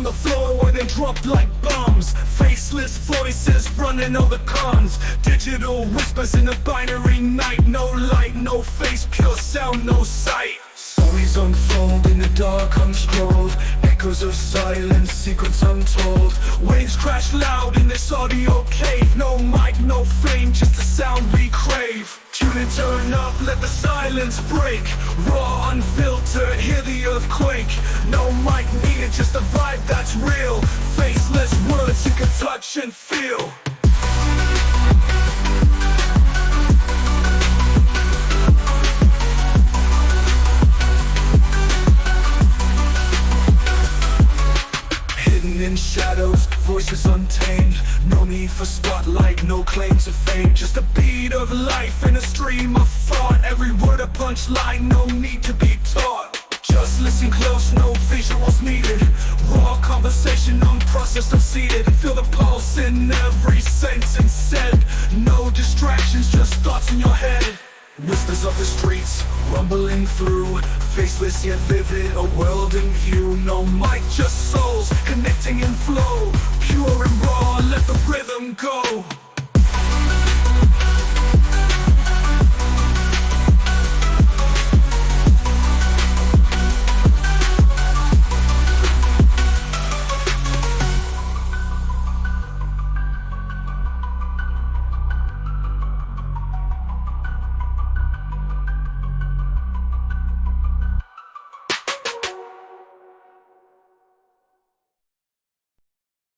the floor where they drop like bombs. Faceless voices running all the cons. Digital whispers in the binary night. No light, no face, pure sound, no sight. Stories unfold in the dark unscrolled. Echoes of silence, secrets untold. Waves crash loud in this audio cave. No mic, no fame, just the sound we crave. Tune and turn up, let the silence break. Raw, unfiltered, hear the earthquake. No mic needed, just a vibe that's real. Faceless words you can touch and feel. In shadows, voices untamed. No need for spotlight, no claim to fame. Just a beat of life in a stream of thought. Every word a punchline, no need to be taught. Just listen close, no visuals needed. Raw conversation, unprocessed, unseated. Feel the pulse in every sentence said. No distractions, just thoughts in your head. Whispers of the streets, rumbling through. Faceless yet vivid, a world in view. No mic, just souls, connecting in flow. Pure and raw, let the rhythm go.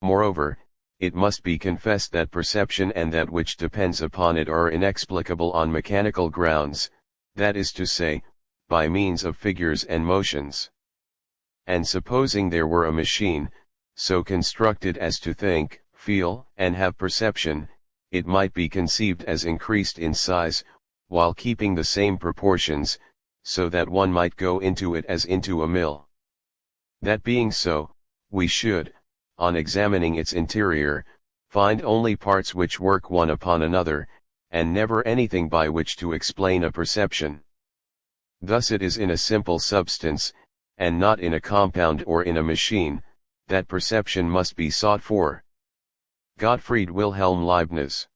Moreover, it must be confessed that perception and that which depends upon it are inexplicable on mechanical grounds, that is to say, by means of figures and motions. And supposing there were a machine, so constructed as to think, feel, and have perception, it might be conceived as increased in size, while keeping the same proportions, so that one might go into it as into a mill. That being so, we should, on examining its interior, find only parts which work one upon another, and never anything by which to explain a perception. Thus it is in a simple substance, and not in a compound or in a machine, that perception must be sought for. Gottfried Wilhelm Leibniz.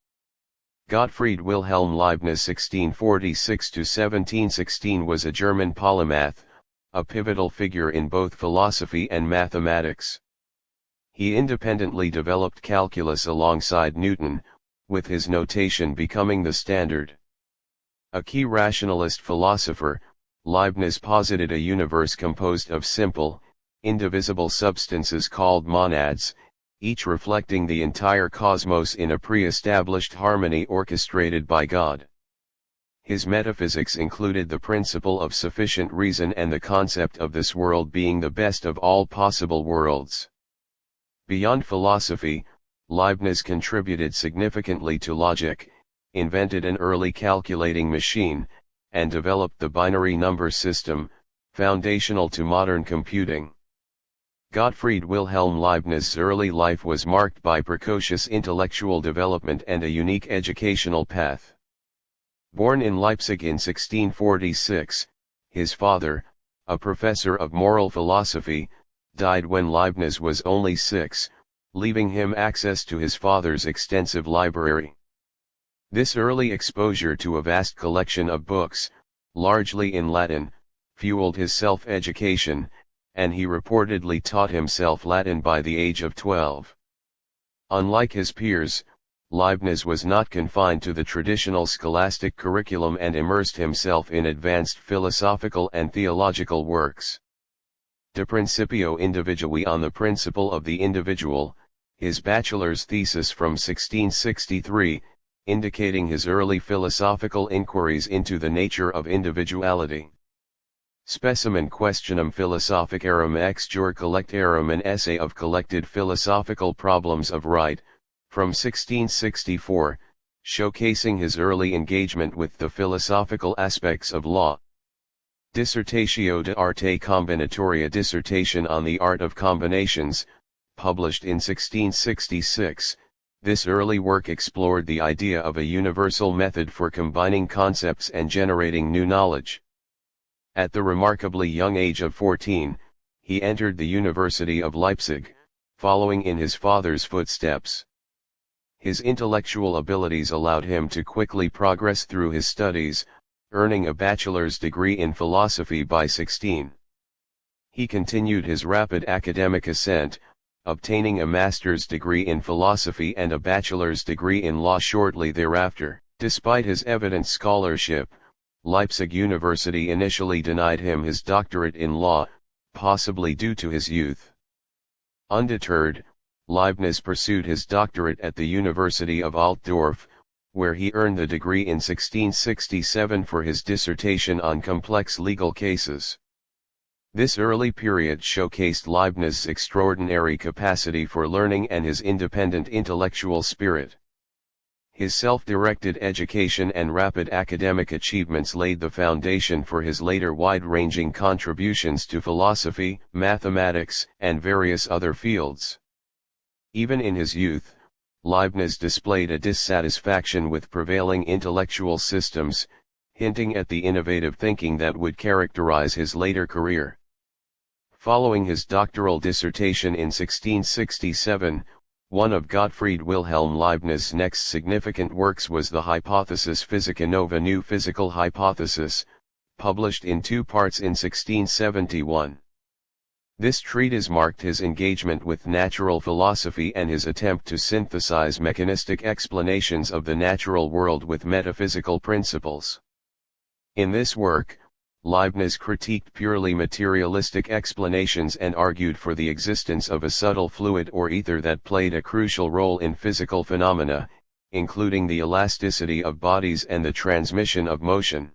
Gottfried Wilhelm Leibniz (1646–1716) was a German polymath, a pivotal figure in both philosophy and mathematics. He independently developed calculus alongside Newton, with his notation becoming the standard. A key rationalist philosopher, Leibniz posited a universe composed of simple, indivisible substances called monads, each reflecting the entire cosmos in a pre-established harmony orchestrated by God. His metaphysics included the principle of sufficient reason and the concept of this world being the best of all possible worlds. Beyond philosophy, Leibniz contributed significantly to logic, invented an early calculating machine, and developed the binary number system, foundational to modern computing. Gottfried Wilhelm Leibniz's early life was marked by precocious intellectual development and a unique educational path. Born in Leipzig in 1646, his father, a professor of moral philosophy, died when Leibniz was only 6, leaving him access to his father's extensive library. This early exposure to a vast collection of books, largely in Latin, fueled his self-education, and he reportedly taught himself Latin by the age of 12. Unlike his peers, Leibniz was not confined to the traditional scholastic curriculum and immersed himself in advanced philosophical and theological works. De Principio Individui, on the principle of the individual, his bachelor's thesis from 1663, indicating his early philosophical inquiries into the nature of individuality. Specimen Questionum Philosophicarum ex jure collectarum, an essay of collected philosophical problems of right, from 1664, showcasing his early engagement with the philosophical aspects of law. Dissertatio de arte combinatoria, dissertation on the art of combinations, published in 1666, this early work explored the idea of a universal method for combining concepts and generating new knowledge. At the remarkably young age of 14, he entered the University of Leipzig, following in his father's footsteps. His intellectual abilities allowed him to quickly progress through his studies, earning a bachelor's degree in philosophy by 16. He continued his rapid academic ascent, obtaining a master's degree in philosophy and a bachelor's degree in law shortly thereafter. Despite his evident scholarship, Leipzig University initially denied him his doctorate in law, possibly due to his youth. Undeterred, Leibniz pursued his doctorate at the University of Altdorf, where he earned the degree in 1667 for his dissertation on complex legal cases. This early period showcased Leibniz's extraordinary capacity for learning and his independent intellectual spirit. His self-directed education and rapid academic achievements laid the foundation for his later wide-ranging contributions to philosophy, mathematics, and various other fields. Even in his youth, Leibniz displayed a dissatisfaction with prevailing intellectual systems, hinting at the innovative thinking that would characterize his later career. Following his doctoral dissertation in 1667, one of Gottfried Wilhelm Leibniz's next significant works was the Hypothesis Physica Nova, New Physical Hypothesis, published in 2 parts in 1671. This treatise marked his engagement with natural philosophy and his attempt to synthesize mechanistic explanations of the natural world with metaphysical principles. In this work, Leibniz critiqued purely materialistic explanations and argued for the existence of a subtle fluid or ether that played a crucial role in physical phenomena, including the elasticity of bodies and the transmission of motion.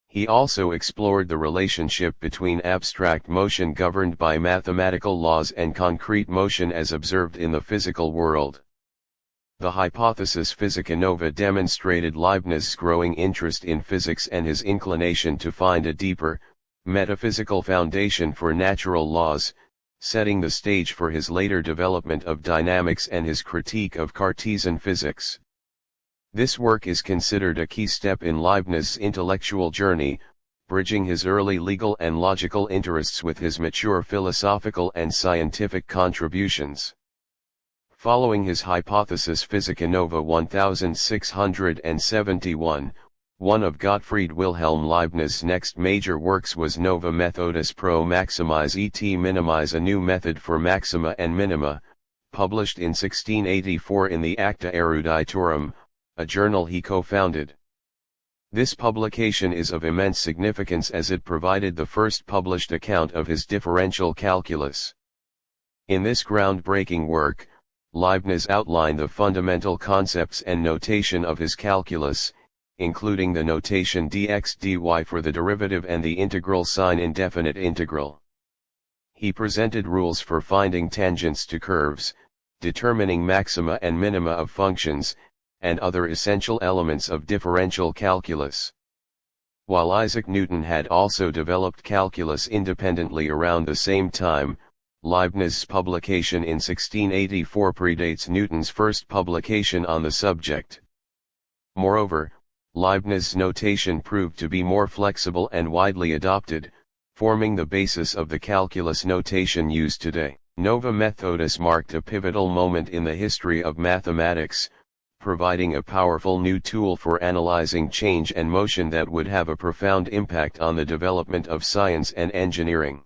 He also explored the relationship between abstract motion governed by mathematical laws and concrete motion as observed in the physical world. The Hypothesis Physica Nova demonstrated Leibniz's growing interest in physics and his inclination to find a deeper, metaphysical foundation for natural laws, setting the stage for his later development of dynamics and his critique of Cartesian physics. This work is considered a key step in Leibniz's intellectual journey, bridging his early legal and logical interests with his mature philosophical and scientific contributions. Following his Hypothesis Physica Nova 1671, one of Gottfried Wilhelm Leibniz's next major works was Nova Methodus pro Maximise et Minimize, a new method for maxima and minima, published in 1684 in the Acta Eruditorum, a journal he co-founded. This publication is of immense significance as it provided the first published account of his differential calculus. In this groundbreaking work, Leibniz outlined the fundamental concepts and notation of his calculus, including the notation dx dy for the derivative and the integral sign indefinite integral. He presented rules for finding tangents to curves, determining maxima and minima of functions, and other essential elements of differential calculus. While Isaac Newton had also developed calculus independently around the same time, Leibniz's publication in 1684 predates Newton's first publication on the subject. Moreover, Leibniz's notation proved to be more flexible and widely adopted, forming the basis of the calculus notation used today. Nova Methodus marked a pivotal moment in the history of mathematics, providing a powerful new tool for analyzing change and motion that would have a profound impact on the development of science and engineering.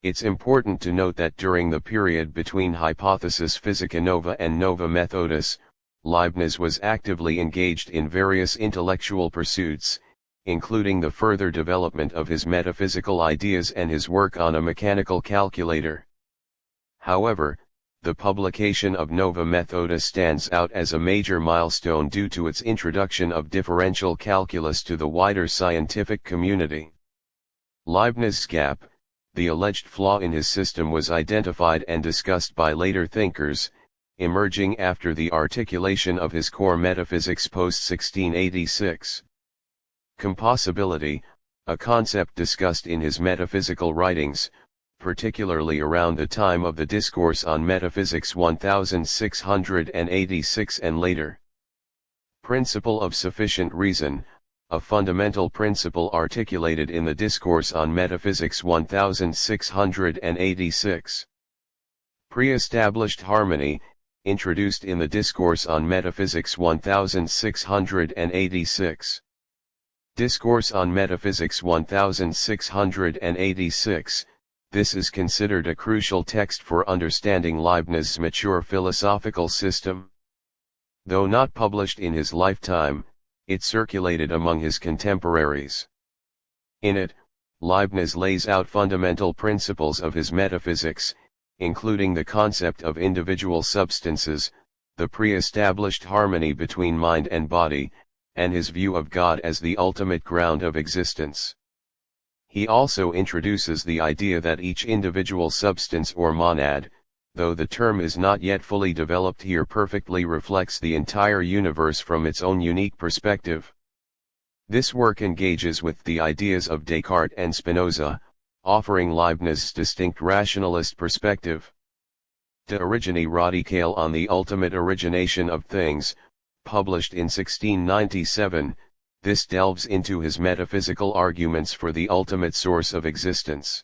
It's important to note that during the period between Hypothesis Physica Nova and Nova Methodus, Leibniz was actively engaged in various intellectual pursuits, including the further development of his metaphysical ideas and his work on a mechanical calculator. However, the publication of Nova Methodus stands out as a major milestone due to its introduction of differential calculus to the wider scientific community. Leibniz's gap, the alleged flaw in his system, was identified and discussed by later thinkers, emerging after the articulation of his core metaphysics post-1686. Compossibility, a concept discussed in his metaphysical writings, particularly around the time of the Discourse on Metaphysics 1686 and later. Principle of sufficient reason, a fundamental principle articulated in the Discourse on Metaphysics 1686. Pre-established harmony, introduced in the Discourse on Metaphysics 1686. Discourse on Metaphysics 1686, this is considered a crucial text for understanding Leibniz's mature philosophical system. Though not published in his lifetime, it circulated among his contemporaries. In it, Leibniz lays out fundamental principles of his metaphysics, including the concept of individual substances, the pre-established harmony between mind and body, and his view of God as the ultimate ground of existence. He also introduces the idea that each individual substance or monad, though the term is not yet fully developed here, perfectly reflects the entire universe from its own unique perspective. This work engages with the ideas of Descartes and Spinoza, offering Leibniz's distinct rationalist perspective. De Origine Radicale on the Ultimate Origination of Things, published in 1697, this delves into his metaphysical arguments for the ultimate source of existence.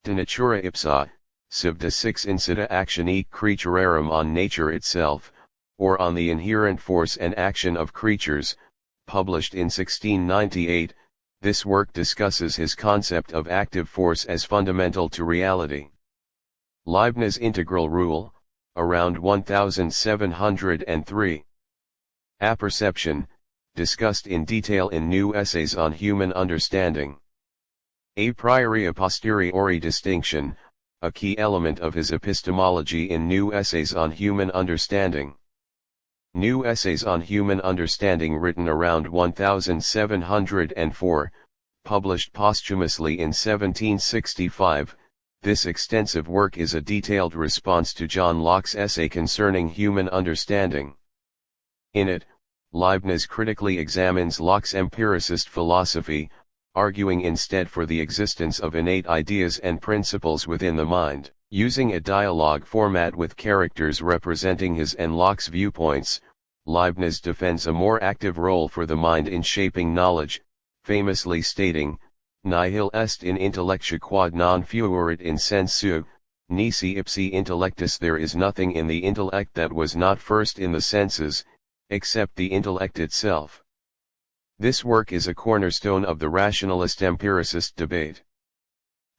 De Natura Ipsa, sub de six incita actione creaturarum, on nature itself, or on the inherent force and action of creatures, published in 1698, this work discusses his concept of active force as fundamental to reality. Leibniz's integral rule, around 1703. Apperception, discussed in detail in New Essays on Human Understanding. A priori a posteriori distinction, a key element of his epistemology in New Essays on Human Understanding. New Essays on Human Understanding, written around 1704, published posthumously in 1765, this extensive work is a detailed response to John Locke's essay concerning human understanding. In it, Leibniz critically examines Locke's empiricist philosophy, arguing instead for the existence of innate ideas and principles within the mind. Using a dialogue format with characters representing his and Locke's viewpoints, Leibniz defends a more active role for the mind in shaping knowledge, famously stating, "Nihil est in intellectu quod non fuerit in sensu, nisi ipsi intellectus." There is nothing in the intellect that was not first in the senses, except the intellect itself. This work is a cornerstone of the rationalist-empiricist debate.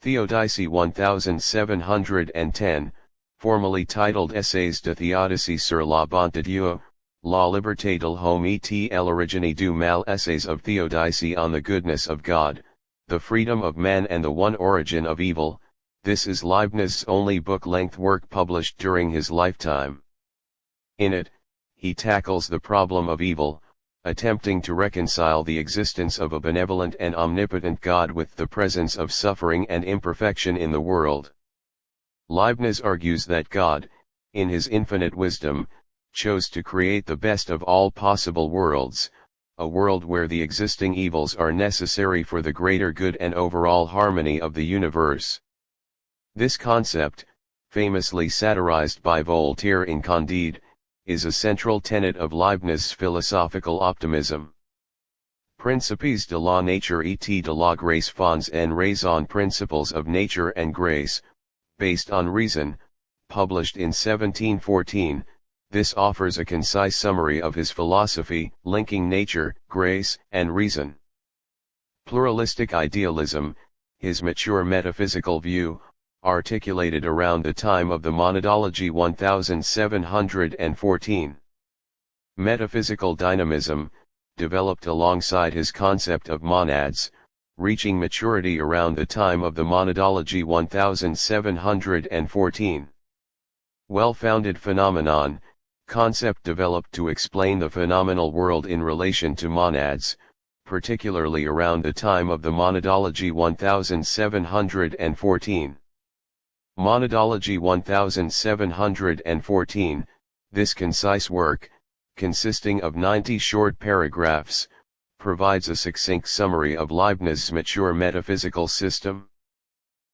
Theodicy 1710, formally titled Essays de Théodicie sur la bonté de Dieu, la liberté de l'homme et l'origine du mal. Essays of Theodicy on the goodness of God, the freedom of man and the one origin of evil. This is Leibniz's only book-length work published during his lifetime. In it, he tackles the problem of evil, attempting to reconcile the existence of a benevolent and omnipotent God with the presence of suffering and imperfection in the world. Leibniz argues that God, in his infinite wisdom, chose to create the best of all possible worlds, a world where the existing evils are necessary for the greater good and overall harmony of the universe. This concept, famously satirized by Voltaire in Candide, is a central tenet of Leibniz's philosophical optimism. Principes de la nature et de la grâce fons en raison, Principles of Nature and Grace, based on reason, published in 1714, this offers a concise summary of his philosophy, linking nature, grace, and reason. Pluralistic idealism, his mature metaphysical view, articulated around the time of the Monadology 1714. Metaphysical dynamism, developed alongside his concept of monads, reaching maturity around the time of the Monadology 1714. Well-founded phenomenon, concept developed to explain the phenomenal world in relation to monads, particularly around the time of the Monadology 1714. Monadology 1714, this concise work, consisting of 90 short paragraphs, provides a succinct summary of Leibniz's mature metaphysical system.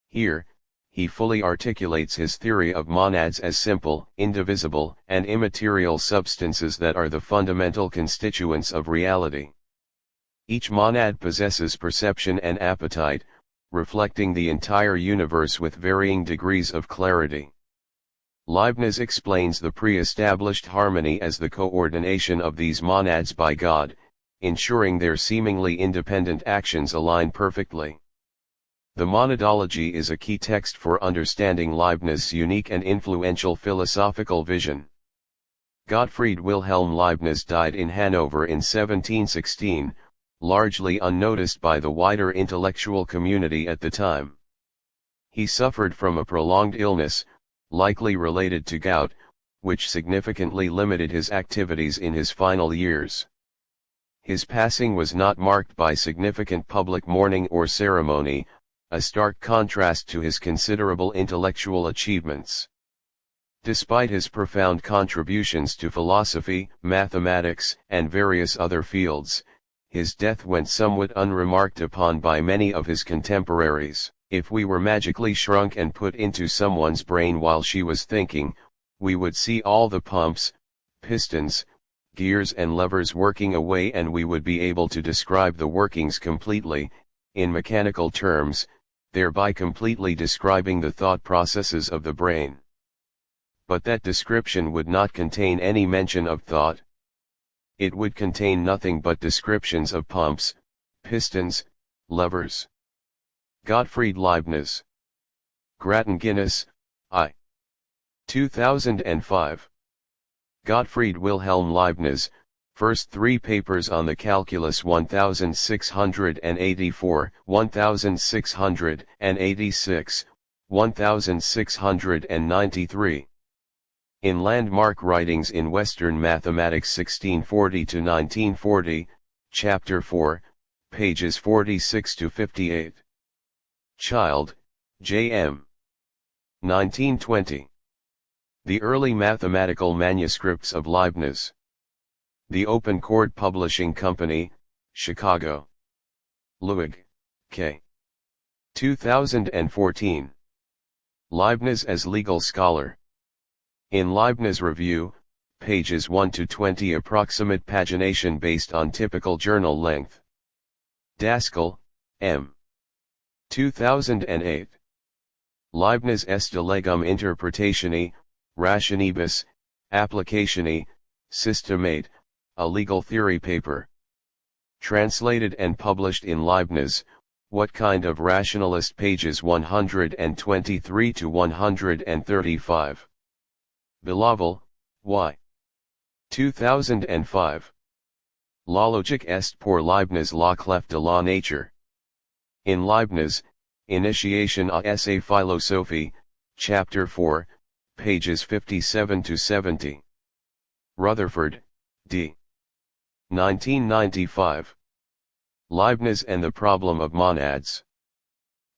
Here, he fully articulates his theory of monads as simple, indivisible, and immaterial substances that are the fundamental constituents of reality. Each monad possesses perception and appetite, reflecting the entire universe with varying degrees of clarity. Leibniz explains the pre-established harmony as the coordination of these monads by God, ensuring their seemingly independent actions align perfectly. The Monadology is a key text for understanding Leibniz's unique and influential philosophical vision. Gottfried Wilhelm Leibniz died in Hanover in 1716, largely unnoticed by the wider intellectual community at the time. He suffered from a prolonged illness, likely related to gout, which significantly limited his activities in his final years. His passing was not marked by significant public mourning or ceremony, a stark contrast to his considerable intellectual achievements. Despite his profound contributions to philosophy, mathematics, and various other fields, his death went somewhat unremarked upon by many of his contemporaries. If we were magically shrunk and put into someone's brain while she was thinking, we would see all the pumps, pistons, gears and levers working away, and we would be able to describe the workings completely, in mechanical terms, thereby completely describing the thought processes of the brain. But that description would not contain any mention of thought. It would contain nothing but descriptions of pumps, pistons, levers. Gottfried Leibniz. Grattan Guinness, I. 2005. Gottfried Wilhelm Leibniz, first three papers on the calculus 1684, 1686, 1693. In Landmark Writings in Western Mathematics 1640–1940, Chapter 4, pages 46–58. Child, J. M. 1920. The Early Mathematical Manuscripts of Leibniz. The Open Chord Publishing Company, Chicago. Lewig, K. 2014. Leibniz as Legal Scholar. In Leibniz Review, pages 1–20. Approximate pagination based on typical journal length. Daskal, M. 2008. Leibniz est legum interpretationi, rationibus, applicationi, systemate, a legal theory paper. Translated and published in Leibniz, What Kind of Rationalist, pages 123–135. Bilaval, Y. 2005. La logique est pour Leibniz la clef de la nature. In Leibniz, Initiation à Essai Philosophie, Chapter 4, pages 57–70. Rutherford, D. 1995. Leibniz and the Problem of Monads.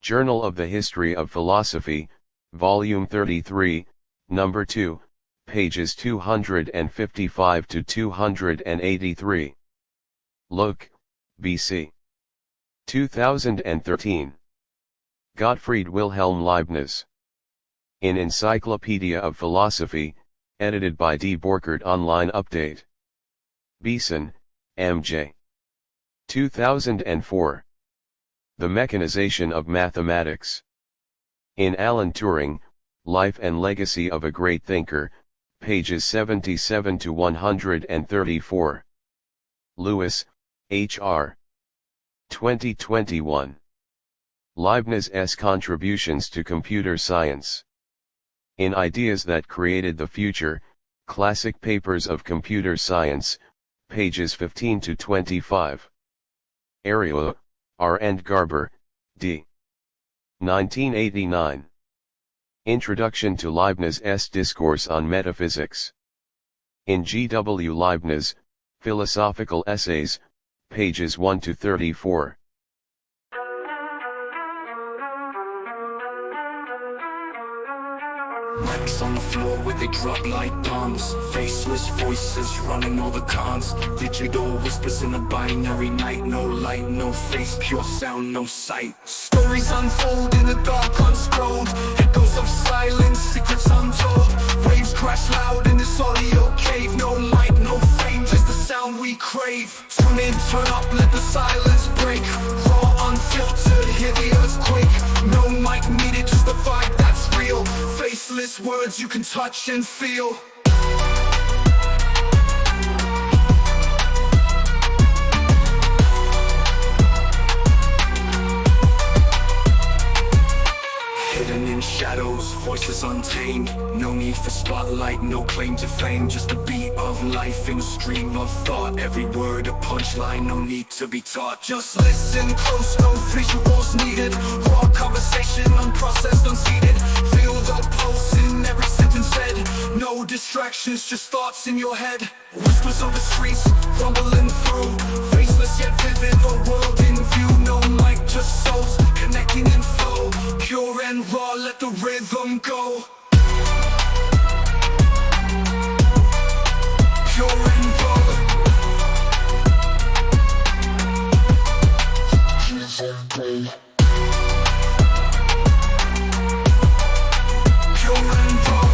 Journal of the History of Philosophy, Volume 33, Number 2, pages 255–283. Look, B.C. 2013. Gottfried Wilhelm Leibniz. In Encyclopedia of Philosophy, edited by D. Borchert. Online Update. Beeson, M.J. 2004. The Mechanization of Mathematics. In Alan Turing, Life and Legacy of a Great Thinker, pages 77–134. Lewis, H.R. 2021. Leibniz's Contributions to Computer Science. In Ideas That Created the Future, Classic Papers of Computer Science, pages 15–25. Ariel, R. and Garber, D. 1989. Introduction to Leibniz's Discourse on Metaphysics. In G. W. Leibniz, Philosophical Essays, pages 1–34. Racks on the floor where they drop like bombs. Faceless voices running all the cons. Digital whispers in a binary night. No light, no face, pure sound, no sight. Stories unfold in the dark unscrolled. Echoes of silence, secrets untold. Waves crash loud in this audio cave. No light, no fame, just the sound we crave. Tune in, turn up, let the silence break. Raw, unfiltered, hear the earthquake. No mic needed, just the vibe that's real. Faceless words words you can touch and feel. Hidden in shadows, voices untamed. No need for spotlight, no claim to fame. Just the beat of life in a stream of thought. Every word a punchline, no need to be taught. Just listen close, no visuals needed. Raw conversation, unprocessed, unseated. Feel the pulse in every sentence said. No distractions, just thoughts in your head. Whispers of the streets, rumbling through. Faceless yet vivid, a world in view. No mic, just souls, connecting in flow. Pure and raw, let the rhythm go. Pure and raw. Pure and raw.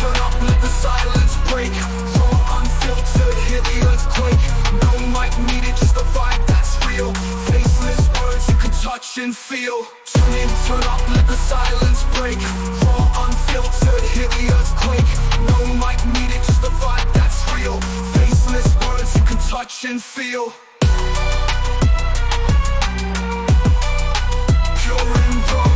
Turn up, let the silence break. Raw, unfiltered, hear the earthquake. No mic needed, just a vibe that's real. Faceless words you can touch and feel. Tune in, turn up, let the silence break. Raw, unfiltered, hear the earthquake. No mic needed, just a vibe that's real. Faceless words you can touch and feel. Pure and raw.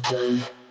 Okay.